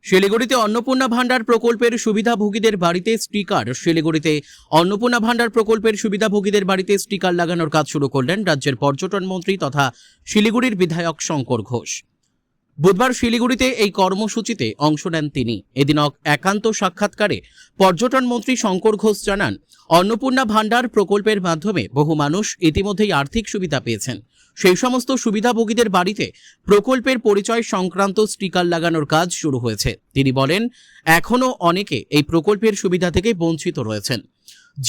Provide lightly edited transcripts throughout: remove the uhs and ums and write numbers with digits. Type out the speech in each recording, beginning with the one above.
শিলিগুড়িতে অন্নপূর্ণা ভান্ডার প্রকল্পের সুবিধাভোগীদের বাড়িতে স্টিকার। শিলিগুড়িতে অন্নপূর্ণা ভান্ডার প্রকল্পের সুবিধাভোগীদের বাড়িতে স্টিকার লাগানোর কাজ শুরু করলেন রাজ্যের পর্যটন মন্ত্রী তথা শিলিগুড়ির বিধায়ক শঙ্কর ঘোষ। বুধবার শিলিগুড়িতে এই কর্মসূচিতে অংশ নেন তিনি। এদিন একান্ত সাক্ষাৎকারে পর্যটন মন্ত্রী শঙ্কর ঘোষ জানান, অন্নপূর্ণা ভান্ডার প্রকল্পের মাধ্যমে বহু মানুষ ইতিমধ্যেই আর্থিক সুবিধা পেয়েছেন। সেই সমস্ত সুবিধাভোগীদের বাড়িতে প্রকল্পের পরিচয় সংক্রান্ত স্টিকার লাগানোর কাজ শুরু হয়েছে। তিনি বলেন, এখনও অনেকে এই প্রকল্পের সুবিধা থেকে বঞ্চিত রয়েছেন।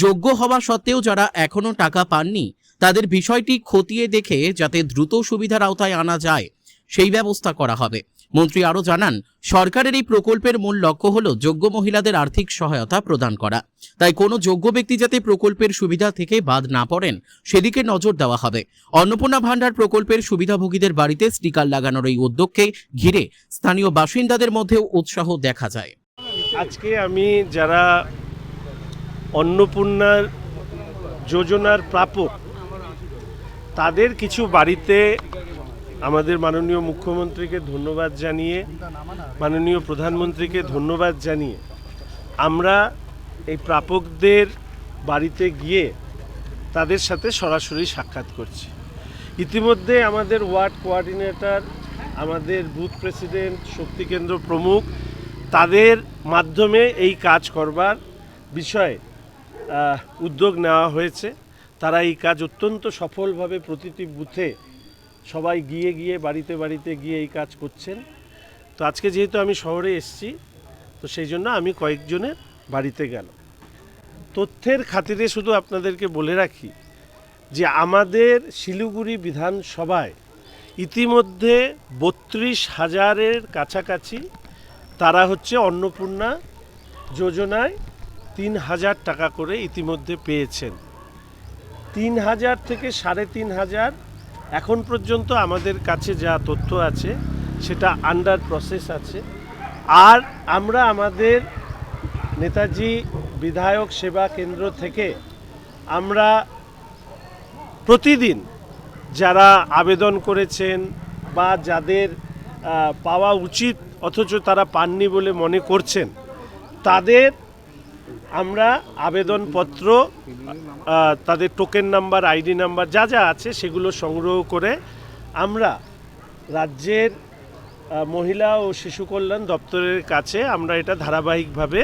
যোগ্য হওয়া সত্ত্বেও যারা এখনও টাকা পাননি, তাদের বিষয়টি খতিয়ে দেখে যাতে দ্রুত সুবিধার আওতায় আনা যায় সেই ব্যবস্থা করা হবে। মন্ত্রী আরও জানান, সরকারের এই প্রকল্পের মূল লক্ষ্য হল যোগ্য মহিলাদের আর্থিক সহায়তা প্রদান করা। তাই কোনো যোগ্য ব্যক্তি যাতে প্রকল্পের সুবিধা থেকে বাদ না পড়েন সেদিকে নজর দেওয়া হবে। অন্নপূর্ণা ভান্ডার প্রকল্পের সুবিধাভোগীদের বাড়িতে স্টিকার লাগানোর এই উদ্যোগকে ঘিরে স্থানীয় বাসিন্দাদের মধ্যেও উৎসাহ দেখা যায়। আজকে আমি যারা অন্নপূর্ণার যোজনার প্রাপক তাদের কিছু বাড়িতে আমাদের মাননীয় মুখ্যমন্ত্রীকে ধন্যবাদ জানিয়ে, মাননীয় প্রধানমন্ত্রীকে ধন্যবাদ জানিয়ে আমরা এই প্রাপকদের বাড়িতে গিয়ে তাদের সাথে সরাসরি সাক্ষাৎ করছি। ইতিমধ্যে আমাদের ওয়ার্ড কোঅর্ডিনেটর, আমাদের বুথ প্রেসিডেন্ট, শক্তি কেন্দ্র প্রমুখ, তাদের মাধ্যমে এই কাজ করবার বিষয়ে উদ্যোগ নেওয়া হয়েছে। তারা এই কাজ অত্যন্ত সফলভাবে প্রতিটি বুথে সবাই গিয়ে গিয়ে বাড়িতে বাড়িতে গিয়ে এই কাজ করছেন। তো আজকে যেহেতু আমি শহরে এসেছি, তো সেই জন্য আমি কয়েকজনের বাড়িতে গেলাম। তথ্যের খাতিরে শুধু আপনাদেরকে বলে রাখি যে আমাদের শিলিগুড়ি বিধানসভায় ইতিমধ্যে 32,000-এর কাছাকাছি তারা হচ্ছে অন্নপূর্ণা যোজনায় 3,000 টাকা করে ইতিমধ্যে পেয়েছেন। 3,000 থেকে 3,500 এখন পর্যন্ত আমাদের কাছে যা তথ্য আছে সেটা আন্ডার প্রসেস আছে। আর আমরা আমাদের নেতাজি বিধায়ক সেবা কেন্দ্র থেকে আমরা প্রতিদিন যারা আবেদন করেছেন বা যাদের পাওয়া উচিত অথচ তারা পাননি বলে মনে করছেন, তাদের আমরা আবেদনপত্র, তাদের টোকেন নাম্বার, আইডি নাম্বার যা যা আছে সেগুলো সংগ্রহ করে আমরা রাজ্যের মহিলা ও শিশু কল্যাণ দপ্তরের কাছে আমরা এটা ধারাবাহিকভাবে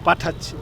পাঠাচ্ছি।